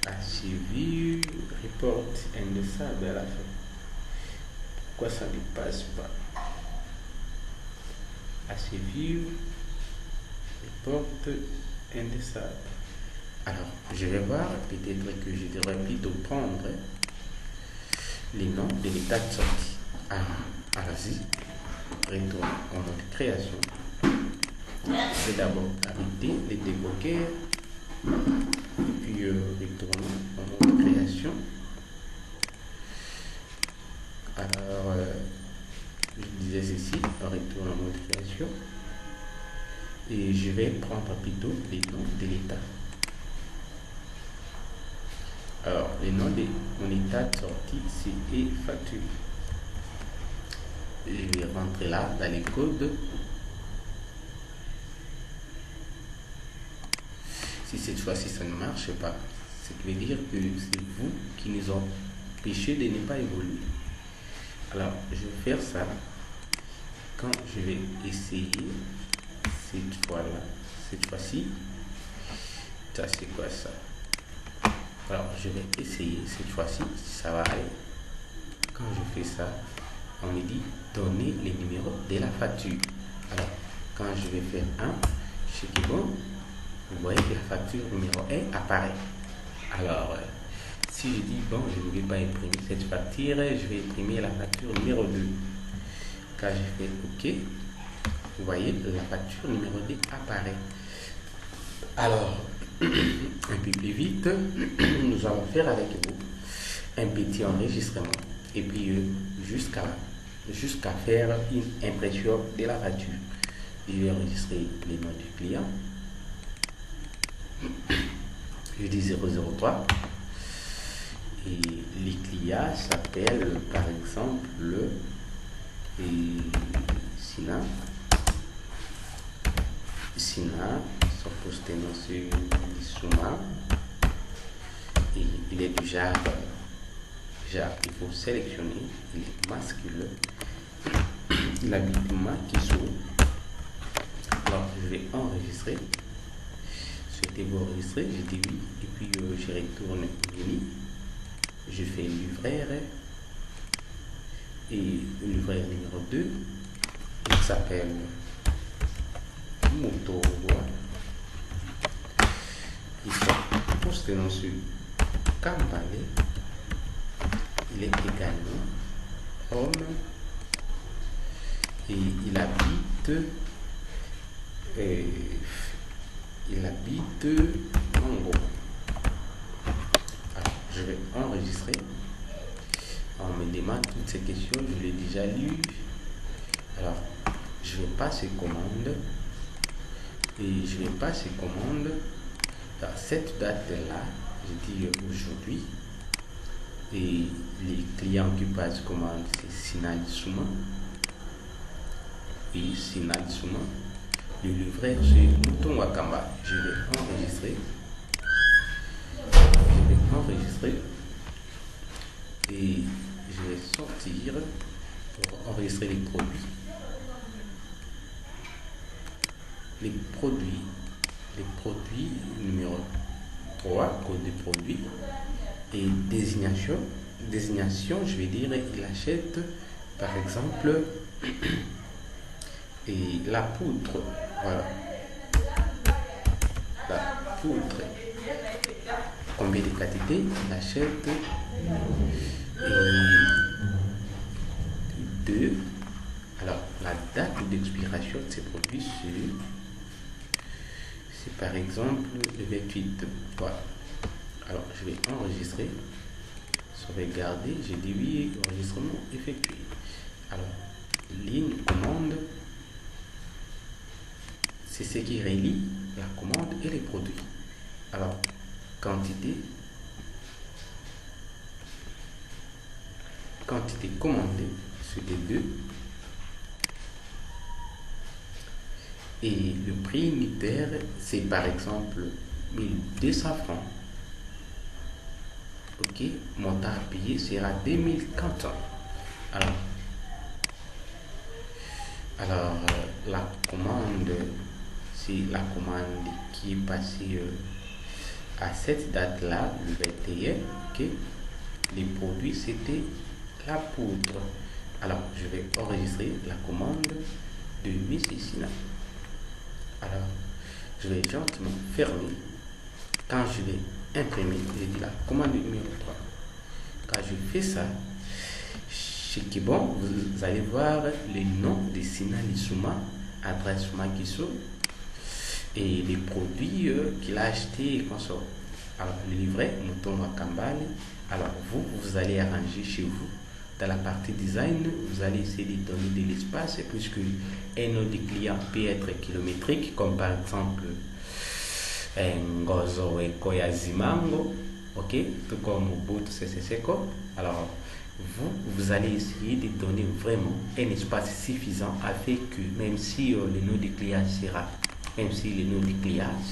Archive, report, and ça à la fin. Pourquoi ça ne passe pas? View, report, and ça. Alors, je vais voir, peut-être que je devrais plutôt prendre les noms de l'état de sortie. Allons-y, retourne en mode création. Je vais d'abord arrêter les débloquer, et puis retourner en mode création. Alors, je disais ceci, retourne en mode création, et je vais prendre plutôt les noms de l'état. Alors, les noms de mon état de sortie, c'est facture. Je vais rentrer là dans les codes. Si cette fois-ci ça ne marche pas, ce qui veut dire que c'est vous qui nous empêchez de ne pas évoluer. Alors, je vais faire ça. Quand je vais essayer cette fois-là, cette fois-ci, ça c'est quoi ça? Alors, je vais essayer cette fois-ci si ça va aller. Quand je fais ça, on me dit donner les numéros de la facture. Alors, quand je vais faire 1, je sais que bon, vous voyez que la facture numéro 1 apparaît. Alors, si je dis bon, je ne vais pas imprimer cette facture, je vais imprimer la facture numéro 2. Quand je fais OK, vous voyez, la facture numéro 2 apparaît. Alors, un peu plus vite, nous allons faire avec vous un petit enregistrement et puis jusqu'à faire une impression de la facture. Je vais enregistrer les noms du client. Je dis 003 et les clients s'appellent par exemple Sina, son posté dans ce Souma, et il est du genre, il faut sélectionner, il est masculin, il habite Makiso. Alors je vais enregistrer. Souhaitez-vous enregistrer? Je dis oui, et puis je retourne au menu, je fais livraire, et livraire numéro 2, il s'appelle Moto. Il est posté dans ce Kambale. Il est également homme et il habite Mango. Alors, je vais enregistrer. On me demande toutes ces questions, je l'ai déjà lu. Alors, je vais passer commande. Et je vais passer commande. À cette date-là, je dis aujourd'hui, et les clients qui passent commande, c'est Sinal Souma. Oui, Sinal Souma. Le livreur, c'est Mouton Wakamba. Je vais enregistrer. Et je vais sortir pour enregistrer les produits. Les produits numéro 3, code de produit. Et désignation, je vais dire, il achète par exemple et la poudre. Voilà. La poudre. Combien de quantités il achète? Et 2. Alors, la date d'expiration de ces produits, c'est par exemple le 28. Voilà. Alors, je vais enregistrer. Sauvegarder. J'ai dit oui, enregistrement effectué. Alors, ligne commande. C'est ce qui relie la commande et les produits. Alors, quantité commandée, c'était 2. Et le prix unitaire, c'est par exemple 1200 francs. Ok, montant à payer sera 2400. Alors la commande, c'est la commande qui est passée à cette date-là, le 21. Ok, les produits, c'était la poudre. Alors, je vais enregistrer la commande de Messicina. Alors, je vais gentiment fermer. Quand je vais imprimer, je dis la commande numéro 3. Quand je fais ça, ce qui est bon, vous allez voir le nom de Sinal Souma, adresse Makiso, et les produits qu'il a achetés et consort. Alors, le livret, Mouton Wakambale. Alors, vous allez arranger chez vous. Dans la partie design, vous allez essayer de donner de l'espace, puisque un nom de client peut être kilométrique, comme par exemple Ngozo et Koyazimango, ok, tout comme Ubuntu CCCO. Alors, vous allez essayer de donner vraiment un espace suffisant afin que même si le nom du client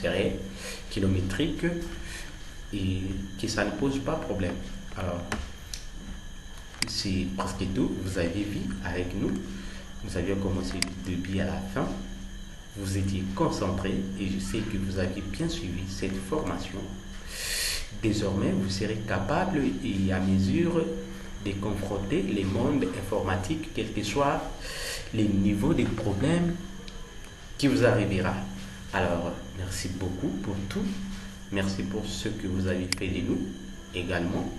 serait kilométrique, et que ça ne pose pas problème. Alors, c'est presque tout. Vous avez vu avec nous. Nous avions commencé du début à la fin. Vous étiez concentrés et je sais que vous avez bien suivi cette formation. Désormais, vous serez capable et à mesure de confronter les mondes informatiques, quel que soit les niveaux des problèmes qui vous arrivera. Alors, merci beaucoup pour tout. Merci pour ce que vous avez fait de nous également.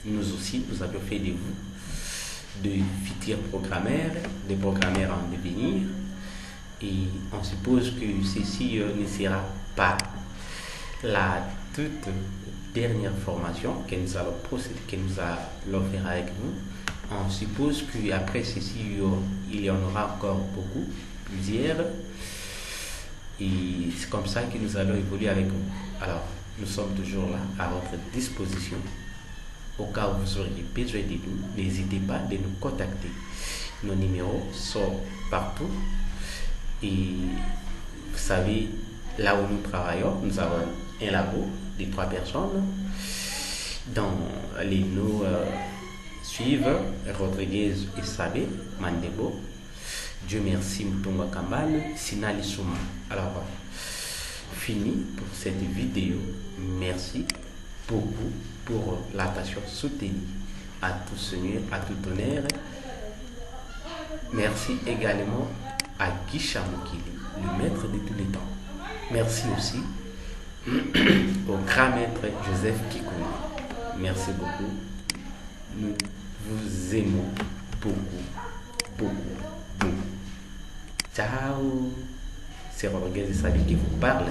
Nous aussi, nous avons fait de vous de futurs programmeurs, des programmeurs en devenir. Et on suppose que ceci ne sera pas la toute dernière formation que nous allons procéder, que nous allons faire avec vous. On suppose qu'après ceci, il y en aura encore beaucoup, plusieurs. Et c'est comme ça que nous allons évoluer avec vous. Alors, nous sommes toujours là à votre disposition. Au cas où vous auriez besoin de nous, n'hésitez pas de nous contacter. Nos numéros sont partout. Et vous savez, là où nous travaillons, nous avons un labo de 3 personnes. Dans les noms suivent Rodriguez et Sabé, Mandebo. Dieu merci, Mouton Wakambale, Sinal Souma. Alors, fini pour cette vidéo. Merci beaucoup pour l'attention soutenue. À tout Seigneur, à tout honneur. Merci également à Guy Chamokili, le maître de tous les temps. Merci aussi au grand maître Joseph Kikouni. Merci beaucoup. Nous vous aimons beaucoup, beaucoup, beaucoup. Ciao. C'est Rodriguez et Sabi qui vous parle.